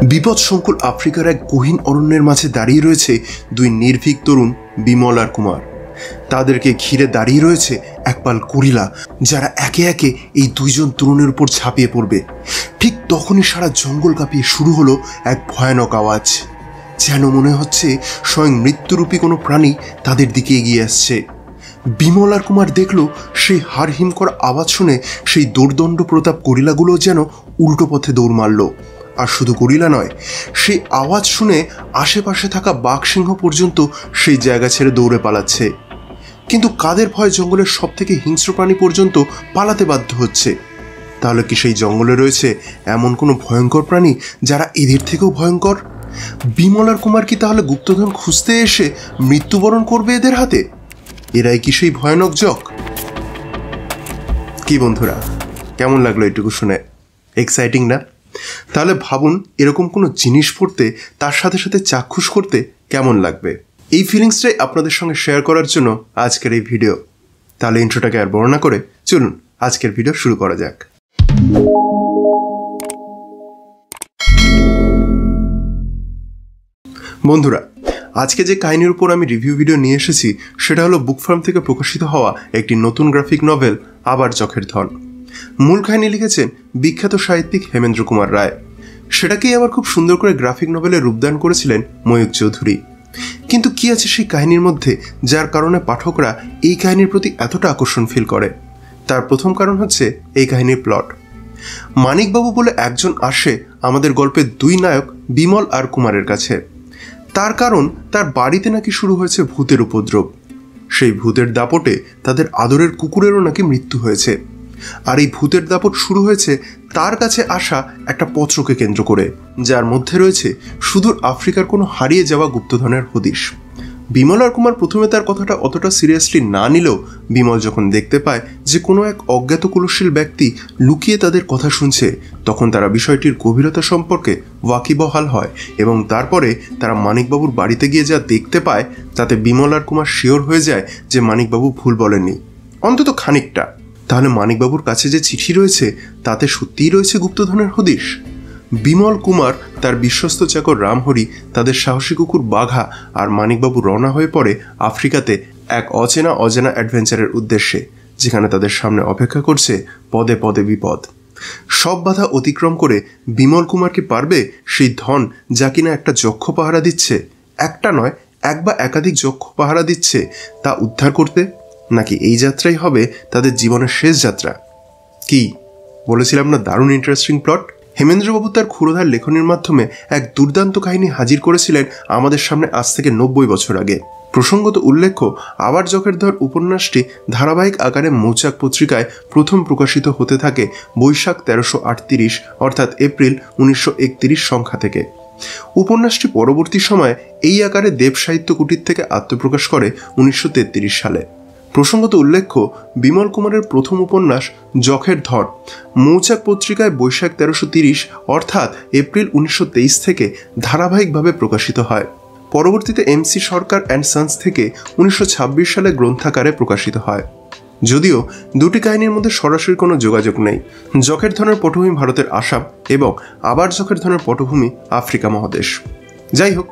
বিপদসংকুল আফ্রিকার এক গহীন অরণ্যের মাঝে দাঁড়িয়ে রয়েছে দুই নির্ভীক তরুণ বিমল আর কুমার। তাদেরকে ঘিরে দাঁড়িয়ে রয়েছে একপাল গরিলা, যারা একে একে এই দুইজন তরুণের উপর ঝাঁপিয়ে পড়বে। ঠিক তখনই সারা জঙ্গল কাঁপিয়ে শুরু হলো এক ভয়ানক আওয়াজ, যেন মনে হচ্ছে স্বয়ং মৃত্যুরূপী কোনো প্রাণী তাদের দিকে এগিয়ে আসছে। বিমল আর কুমার দেখল সেই হাড়হিম করা আওয়াজ শুনে সেই দুর্দণ্ড প্রতাপ গরিলাগুলো যেন উল্টো পথে দৌড় মারল। আর শুধু গরিলা নয়, সেই আওয়াজ শুনে আশেপাশে থাকা বাঘ সিংহ পর্যন্ত সেই জায়গা ছেড়ে দৌড়ে পালাচ্ছে। কিন্তু কাদের ভয় জঙ্গলের সব থেকে হিংস্র প্রাণী পর্যন্ত পালাতে বাধ্য হচ্ছে? তাহলে কি সেই জঙ্গলে রয়েছে এমন কোনো ভয়ঙ্কর প্রাণী যারা এদের থেকেও ভয়ঙ্কর? বিমল আর কুমার কি তাহলে গুপ্তধন খুঁজতে এসে মৃত্যুবরণ করবে এদের হাতে? এরাই কি সেই ভয়ানক জক? কি বন্ধুরা, কেমন লাগলো এটুকু শুনে? এক্সাইটিং না? তাহলে ভাবুন, এরকম কোনো জিনিস পড়তে তার সাথে সাথে চাক্ষুষ করতে কেমন লাগবে। এই ফিলিংসটাই আপনাদের সঙ্গে শেয়ার করার জন্য আজকের এই ভিডিও। তাহলে ইন্ট্রোটাকে আর বড় না করে চলুন আজকের ভিডিও শুরু করা যাক। বন্ধুরা, আজকে যে কাহিনীর উপর আমি রিভিউ ভিডিও নিয়ে এসেছি সেটা হলো বুক ফার্ম থেকে প্রকাশিত হওয়া একটি নতুন গ্রাফিক নভেল আবার চোখের ধন। মূল কাহিনী লিখেছেন বিখ্যাত সাহিত্যিক হেমেন্দ্র কুমার রায়। সেটাকেই আবার খুব সুন্দর করে গ্রাফিক নভেলে রূপদান করেছিলেন ময়ূক চৌধুরী। কিন্তু কি আছে সেই কাহিনীর মধ্যে যার কারণে পাঠকরা এই কাহিনীর প্রতি এতটা আকর্ষণ ফিল করে? তার প্রথম কারণ হচ্ছে এই কাহিনীর প্লট। মানিকবাবু বলে একজন আসে আমাদের গল্পের দুই নায়ক বিমল আর কুমারের কাছে। তার কারণ তার বাড়িতে নাকি শুরু হয়েছে ভূতের উপদ্রব। সেই ভূতের দাপটে তাদের আদরের কুকুরেরও নাকি মৃত্যু হয়েছে। আর এই ভূতের দাপট শুরু হয়েছে তার কাছে আসা একটা পত্রকে কেন্দ্র করে, যার মধ্যে রয়েছে সুদূর আফ্রিকার কোনো হারিয়ে যাওয়া গুপ্তধনের হদিশ। বিমল আর কুমার প্রথমে তার কথাটা অতটা সিরিয়াসলি না নিলেও বিমল যখন দেখতে পায় যে কোনো এক অজ্ঞাত কুলশীল ব্যক্তি লুকিয়ে তাদের কথা শুনছে, তখন তারা বিষয়টির গভীরতা সম্পর্কে ওয়াকিবহাল হয় এবং তারপরে তারা মানিকবাবুর বাড়িতে গিয়ে যা দেখতে পায় তাতে বিমল আর কুমার শিওর হয়ে যায় যে মানিকবাবু ভুল বলেননি, অন্তত খানিকটা। তাহলে মানিকবাবুর কাছে যে চিঠি রয়েছে তাতে সত্যিই রয়েছে গুপ্তধনের হদিশ। বিমল, কুমার, তার বিশ্বস্ত চাকর রামহরি, তাদের সাহসী কুকুর বাঘা আর মানিকবাবু রওনা হয়ে পড়ে আফ্রিকাতে এক অচেনা অ্যাডভেঞ্চারের উদ্দেশ্যে, যেখানে তাদের সামনে অপেক্ষা করছে পদে পদে বিপদ। সব বাধা অতিক্রম করে বিমল কুমার কি পারবে সেই ধন যা কিনা একটা যক্ষ পাহারা দিচ্ছে, একটা নয় এক বা একাধিক যক্ষ পাহারা দিচ্ছে, তা উদ্ধার করতে? নাকি এই যাত্রাই হবে তাদের জীবনের শেষ যাত্রা? কি বলেছিলাম না, দারুণ ইন্টারেস্টিং প্লট। হেমেন্দ্রবাবু তার ক্ষুরোধার লেখনীর মাধ্যমে এক দুর্দান্ত কাহিনী হাজির করেছিলেন আমাদের সামনে আজ থেকে 90 বছর আগে। প্রসঙ্গত উল্লেখ্য, আবার চোখের ধন উপন্যাসটি ধারাবাহিক আকারে মৌচাক পত্রিকায় প্রথম প্রকাশিত হতে থাকে বৈশাখ 1338 অর্থাৎ এপ্রিল 1931 সংখ্যা থেকে। উপন্যাসটি পরবর্তী সময়ে এই আকারে দেব সাহিত্য কুটির থেকে আত্মপ্রকাশ করে 1933 সালে। প্রসঙ্গত উল্লেখ্য, বিমল কুমারের প্রথম উপন্যাস চোখের ধন মৌচাক পত্রিকায় বৈশাখ 1330 অর্থাৎ এপ্রিল 1923 থেকে ধারাবাহিকভাবে প্রকাশিত হয়। পরবর্তীতে এমসি সরকার অ্যান্ড সন্স থেকে 1926 সালে গ্রন্থাকারে প্রকাশিত হয়। যদিও দুটি কাহিনীর মধ্যে সরাসরি কোনো যোগাযোগ নেই। চোখের ধনের পটভূমি ভারতের আসাম এবং আবার চোখের ধনের পটভূমি আফ্রিকা মহাদেশ। যাই হোক,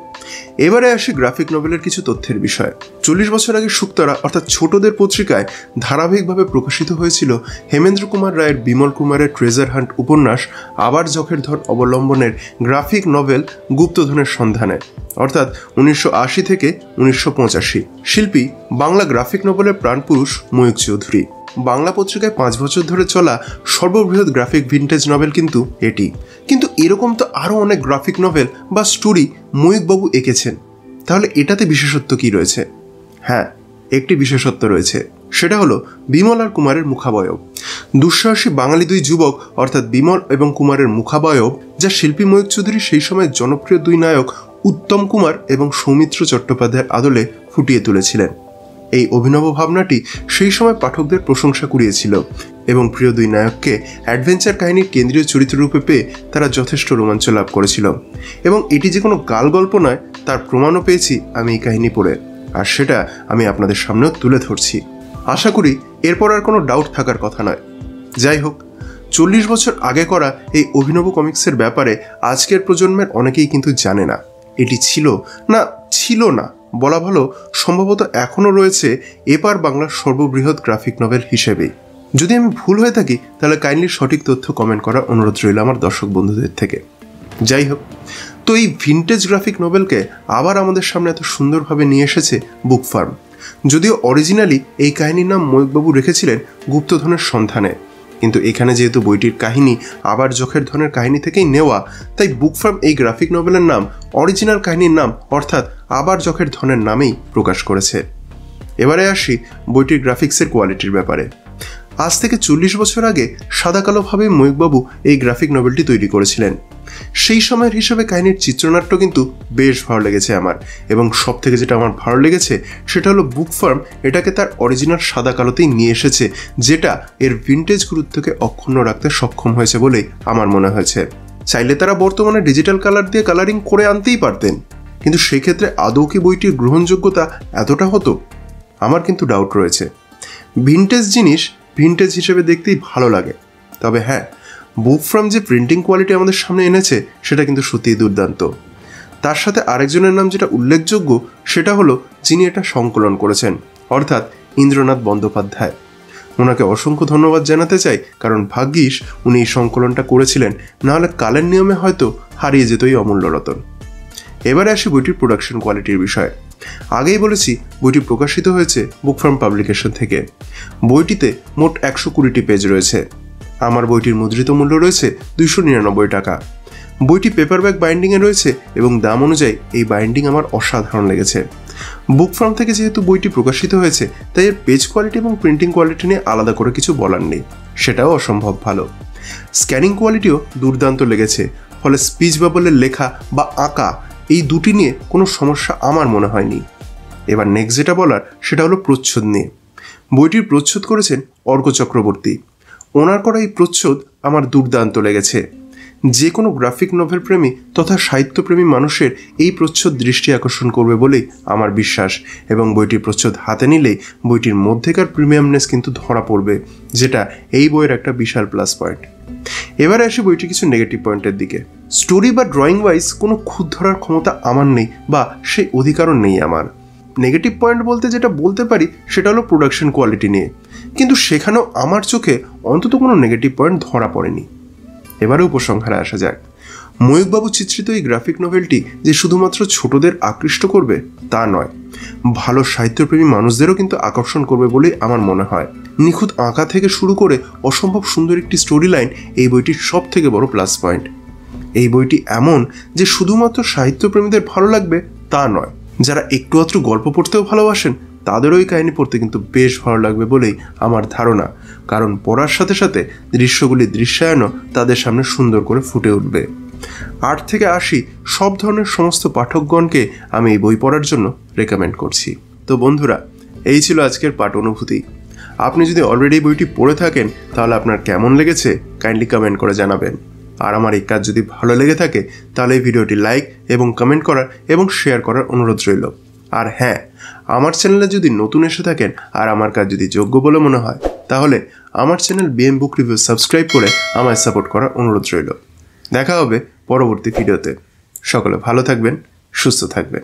এবারে আসি গ্রাফিক নভেলের কিছু তথ্যের বিষয়ে। 40 বছর আগে শুকতারা অর্থাৎ ছোটদের পত্রিকায় ধারাবাহিকভাবে প্রকাশিত হয়েছিল হেমেন্দ্র কুমার রায়ের বিমল কুমারের ট্রেজার হান্ট উপন্যাস আবার চোখের ধন অবলম্বনের গ্রাফিক নভেল গুপ্তধনের সন্ধানে, অর্থাৎ 1980 থেকে 1985। শিল্পী বাংলা গ্রাফিক নভেলের প্রাণপুরুষ ময়ূক চৌধুরী। বাংলা পত্রিকায় 5 বছর ধরে চলা সর্ববৃহৎ গ্রাফিক ভিন্টেজ নভেল কিন্তু এটি। কিন্তু এরকম তো আরও অনেক গ্রাফিক নভেল বা স্টোরি ময়ূকবাবু এঁকেছেন। তাহলে এটাতে বিশেষত্ব কি রয়েছে? হ্যাঁ, একটি বিশেষত্ব রয়েছে, সেটা হলো বিমল আর কুমারের মুখাবয়ব। দুঃসাহসী বাঙালি দুই যুবক অর্থাৎ বিমল এবং কুমারের মুখাবয়ব, যা শিল্পী ময়ূক চৌধুরী সেই সময় জনপ্রিয় দুই নায়ক উত্তম কুমার এবং সৌমিত্র চট্টোপাধ্যায়ের আদলে ফুটিয়ে তুলেছিলেন। এই অভিনব ভাবনাটি সেই সময় পাঠকদের প্রশংসা কুড়িয়েছিল এবং প্রিয় দুই নায়ককে অ্যাডভেঞ্চার কাহিনীর কেন্দ্রীয় চরিত্ররূপে পেয়ে তারা যথেষ্ট রোমাঞ্চ লাভ করেছিল। এবং এটি যে কোনো গাল গল্প নয় তার প্রমাণও পেয়েছি আমি এই কাহিনী পড়ে, আর সেটা আমি আপনাদের সামনেও তুলে ধরছি। আশা করি এরপর আর কোনো ডাউট থাকার কথা নয়। যাই হোক, 40 বছর আগে করা এই অভিনব কমিক্সের ব্যাপারে আজকের প্রজন্মের অনেকেই কিন্তু জানে না। এটি ছিল না বলা ভালো, সম্ভবত এখনও রয়েছে এপার বাংলার সর্ববৃহৎ গ্রাফিক নভেল হিসেবেই। যদি আমি ভুল হয়ে থাকি তাহলে কাইন্ডলি সঠিক তথ্য কমেন্ট করার অনুরোধ রইল আমার দর্শক বন্ধুদের থেকে। যাই হোক, তো এই ভিনটেজ গ্রাফিক নভেলকে আবার আমাদের সামনে এত সুন্দরভাবে নিয়ে এসেছে বুক ফার্ম। যদিও অরিজিনালি এই কাহিনীর নাম ময়ূকবাবু রেখেছিলেন গুপ্তধনের সন্ধানে, কিন্তু এখানে যেহেতু বইটির কাহিনী আবার যখের ধনের কাহিনী থেকেই নেওয়া, তাই বুক ফার্ম এই গ্রাফিক নভেলের নাম অরিজিনাল কাহিনীর নাম অর্থাৎ আবার যখের ধনের নামেই প্রকাশ করেছে। এবারে আসি বইটির গ্রাফিক্সের কোয়ালিটির ব্যাপারে। আজ থেকে 40 বছর আগে সাদা কালোভাবে ময়ূকবাবু এই গ্রাফিক নভেলটি তৈরি করেছিলেন। সেই সময়ের হিসাবে কাহিনীর চিত্রনাট্য কিন্তু বেশ ভালো লেগেছে আমার, এবং সব থেকে যেটা আমার ভালো লেগেছে সেটা হলো বুক ফার্ম এটাকে তার অরিজিনাল সাদা কালোতেই নিয়ে এসেছে, যেটা এর ভিনটেজ গুরুত্বকে অক্ষুণ্ণ রাখতে সক্ষম হয়েছে বলেই আমার মনে হয়েছে। চাইলে তারা বর্তমানে ডিজিটাল কালার দিয়ে কালারিং করে আনতেই পারতেন, কিন্তু সেই ক্ষেত্রে আদৌ কি বইটির গ্রহণযোগ্যতা এতটা হতো? আমার কিন্তু ডাউট রয়েছে। ভিনটেজ জিনিস ভিনটেজ হিসেবে দেখতেই ভালো লাগে, তবে হ্যাঁ, বুক ফার্ম যে প্রিন্টিং কোয়ালিটি আমাদের সামনে এনেছে সেটা কিন্তু সত্যিই দুর্দান্ত। তার সাথে আরেকজনের নাম যেটা উল্লেখযোগ্য সেটা হলো যিনি এটা সংকলন করেছেন, অর্থাৎ ইন্দ্রনাথ বন্দ্যোপাধ্যায়। ওনাকে অসংখ্য ধন্যবাদ জানাতে চাই, কারণ ভাগ্যিস উনি এই সংকলনটা করেছিলেন, নাহলে কালের নিয়মে হয়তো হারিয়ে যেত এই অমূল্য রতন। এবারে আসি বইটির প্রোডাকশন কোয়ালিটির বিষয়ে। আগেই বলেছি বইটি প্রকাশিত হয়েছে বুক ফার্ম পাবলিকেশন থেকে। বইটিতে মোট 120টি পেজ রয়েছে। আমার বইটির মুদ্রিত মূল্য রয়েছে 299 টাকা। বইটি পেপারব্যাক বাইন্ডিংয়ে রয়েছে এবং দাম অনুযায়ী এই বাইন্ডিং আমার অসাধারণ লেগেছে। বুক ফার্ম থেকে যেহেতু বইটি প্রকাশিত হয়েছে, তাই এর পেজ কোয়ালিটি এবং প্রিন্টিং কোয়ালিটি নিয়ে আলাদা করে কিছু বলার নেই, সেটাও অসম্ভব ভালো। স্ক্যানিং কোয়ালিটিও দুর্দান্ত লেগেছে, ফলে স্পিচ বাবলের লেখা বা আঁকা এই দুটি নিয়ে কোনো সমস্যা আমার মনে হয়নি। এবার নেক্সট যেটা বলার সেটা হলো প্রচ্ছদ নিয়ে। বইটির প্রচ্ছদ করেছেন অর্ক চক্রবর্তী। ওনার করা এই প্রচ্ছদ আমার দুর্দান্ত লেগেছে। যে কোনো গ্রাফিক নভেল প্রেমী তথা সাহিত্যপ্রেমী মানুষের এই প্রচ্ছদ দৃষ্টি আকর্ষণ করবে বলেই আমার বিশ্বাস, এবং বইটির প্রচ্ছদ হাতে নিলেই বইটির মধ্যেকার প্রিমিয়ামনেস কিন্তু ধরা পড়বে, যেটা এই বইয়ের একটা বিশাল প্লাস পয়েন্ট। এবারে আসি বইটির কিছু নেগেটিভ পয়েন্টের দিকে। স্টোরি বা ড্রয়িং ওয়াইজ কোনো খুঁত ধরার ক্ষমতা আমার নেই, বা সেই অধিকারও নেই আমার। নেগেটিভ পয়েন্ট বলতে যেটা বলতে পারি সেটা হলো প্রোডাকশন কোয়ালিটি নিয়ে, কিন্তু সেখানেও আমার চোখে অন্তত কোনো নেগেটিভ পয়েন্ট ধরা পড়েনি। এবারে উপসংহারে আসা যাক। ময়ূকবাবু চিত্রিত এই গ্রাফিক নভেলটি যে শুধুমাত্র ছোটদের আকৃষ্ট করবে তা নয়, ভালো সাহিত্যপ্রেমী মানুষদেরও কিন্তু আকর্ষণ করবে বলেই আমার মনে হয়। নিখুঁত আঁকা থেকে শুরু করে অসম্ভব সুন্দর একটি স্টোরি লাইন এই বইটির সব থেকে বড় প্লাস পয়েন্ট। এই বইটি এমন যে শুধুমাত্র সাহিত্যপ্রেমীদের ভালো লাগবে তা নয়, যারা একটু আধটু গল্প পড়তেও ভালোবাসেন তাদেরও এই কাহিনী পড়তে কিন্তু বেশ ভালো লাগবে বলেই আমার ধারণা, কারণ পড়ার সাথে সাথে দৃশ্যগুলির দৃশ্যায়নও তাদের সামনে সুন্দর করে ফুটে উঠবে। 8 থেকে 80 সব ধরনের সমস্ত পাঠকগণকে আমি এই বই পড়ার জন্য রেকমেন্ড করছি। তো বন্ধুরা, এই ছিল আজকের পাঠ অনুভূতি। আপনি যদি অলরেডি বইটি পড়ে থাকেন তাহলে আপনার কেমন লেগেছে কাইন্ডলি কমেন্ট করে জানাবেন। আর আমার এই কাজ যদি ভালো লেগে থাকে তাহলে এই ভিডিওটি লাইক এবং কমেন্ট করার এবং শেয়ার করার অনুরোধ রইল। আর হ্যাঁ, আমার চ্যানেলে যদি নতুন এসে থাকেন আর আমার কাজ যদি যোগ্য বলে মনে হয় তাহলে আমার চ্যানেল বিএম বুক রিভিউ সাবস্ক্রাইব করে আমায় সাপোর্ট করার অনুরোধ রইল। দেখা হবে পরবর্তী ভিডিওতে। সকলে ভালো থাকবেন, সুস্থ থাকবেন।